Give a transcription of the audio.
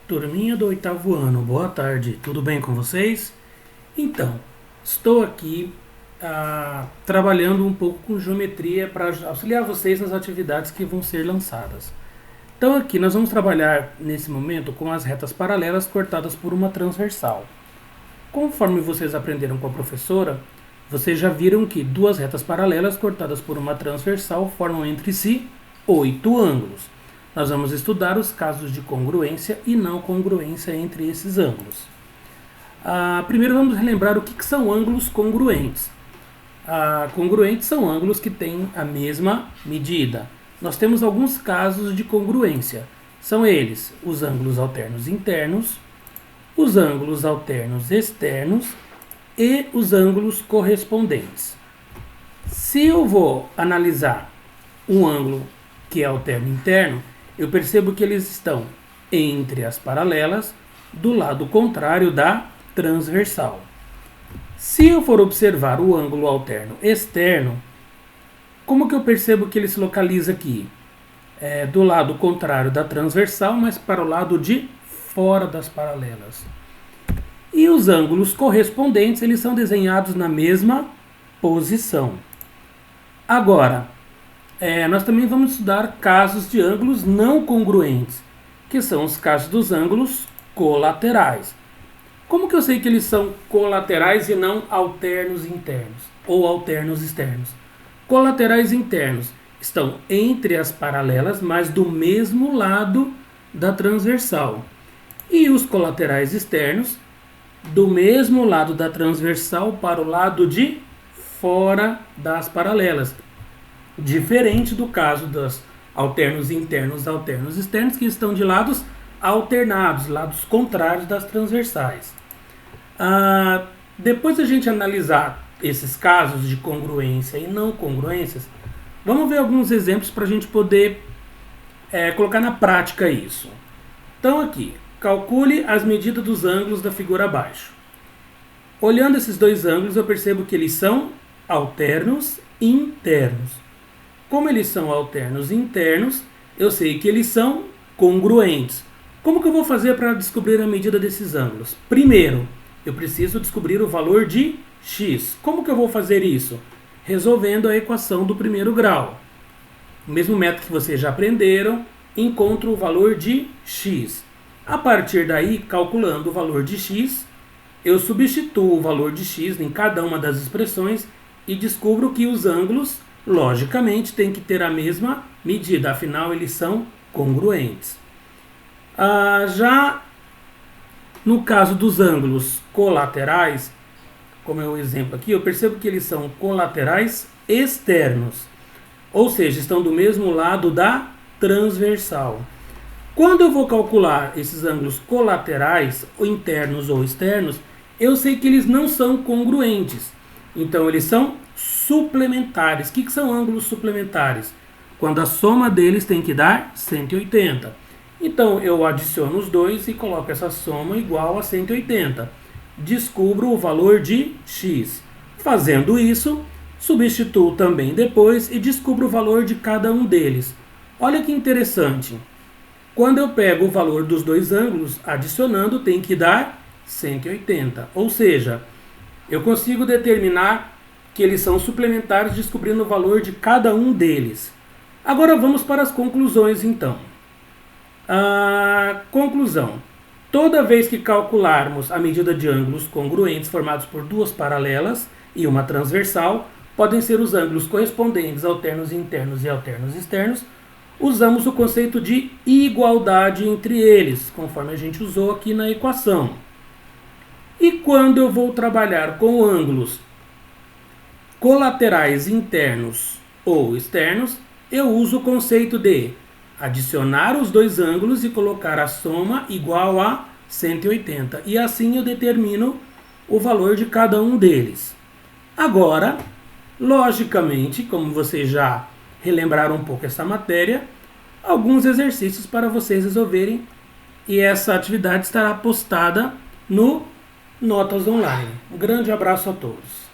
Turminha do oitavo ano, boa tarde, tudo bem com vocês? Então, estou aqui trabalhando um pouco com geometria para auxiliar vocês nas atividades que vão ser lançadas. Então aqui nós vamos trabalhar nesse momento com as retas paralelas cortadas por uma transversal. Conforme vocês aprenderam com a professora, vocês já viram que duas retas paralelas cortadas por uma transversal formam entre si 8 ângulos. Nós vamos estudar os casos de congruência e não congruência entre esses ângulos. Primeiro vamos relembrar o que são ângulos congruentes. Congruentes são ângulos que têm a mesma medida. Nós temos alguns casos de congruência. São eles os ângulos alternos internos, os ângulos alternos externos e os ângulos correspondentes. Se eu vou analisar um ângulo que é alterno interno, eu percebo que eles estão entre as paralelas, do lado contrário da transversal. Se eu for observar o ângulo alterno externo, como que eu percebo que ele se localiza aqui? Do lado contrário da transversal, mas para o lado de fora das paralelas. E os ângulos correspondentes, eles são desenhados na mesma posição. Agora, nós também vamos estudar casos de ângulos não congruentes, que são os casos dos ângulos colaterais. Como que eu sei que eles são colaterais e não alternos internos ou alternos externos? Colaterais internos estão entre as paralelas, mas do mesmo lado da transversal. E os colaterais externos, do mesmo lado da transversal para o lado de fora das paralelas. Diferente do caso dos alternos internos e alternos externos, que estão de lados alternados, lados contrários das transversais. Depois da gente analisar esses casos de congruência e não congruências, vamos ver alguns exemplos para a gente poder colocar na prática isso. Então aqui, calcule as medidas dos ângulos da figura abaixo. Olhando esses dois ângulos, eu percebo que eles são alternos internos. Como eles são alternos internos, eu sei que eles são congruentes. Como que eu vou fazer para descobrir a medida desses ângulos? Primeiro, eu preciso descobrir o valor de x. Como que eu vou fazer isso? Resolvendo a equação do primeiro grau. O mesmo método que vocês já aprenderam, encontro o valor de x. A partir daí, calculando o valor de x, eu substituo o valor de x em cada uma das expressões e descubro que os ângulos, logicamente, têm que ter a mesma medida, afinal eles são congruentes. Já no caso dos ângulos colaterais, como é o exemplo aqui, eu percebo que eles são colaterais externos, ou seja, estão do mesmo lado da transversal. Quando eu vou calcular esses ângulos colaterais, ou internos ou externos, eu sei que eles não são congruentes. Então, eles são suplementares. O que são ângulos suplementares? Quando a soma deles tem que dar 180. Então, eu adiciono os dois e coloco essa soma igual a 180. Descubro o valor de x. Fazendo isso, substituo também depois e descubro o valor de cada um deles. Olha que interessante. Quando eu pego o valor dos dois ângulos, adicionando, tem que dar 180. Ou seja, eu consigo determinar que eles são suplementares descobrindo o valor de cada um deles. Agora vamos para as conclusões, então. Conclusão. Toda vez que calcularmos a medida de ângulos congruentes formados por duas paralelas e uma transversal, podem ser os ângulos correspondentes, alternos internos e alternos externos, usamos o conceito de igualdade entre eles, conforme a gente usou aqui na equação. E quando eu vou trabalhar com ângulos colaterais internos ou externos, eu uso o conceito de adicionar os dois ângulos e colocar a soma igual a 180. E assim eu determino o valor de cada um deles. Agora, logicamente, como vocês já relembraram um pouco essa matéria, alguns exercícios para vocês resolverem, e essa atividade estará postada no Notas Online. Um grande abraço a todos.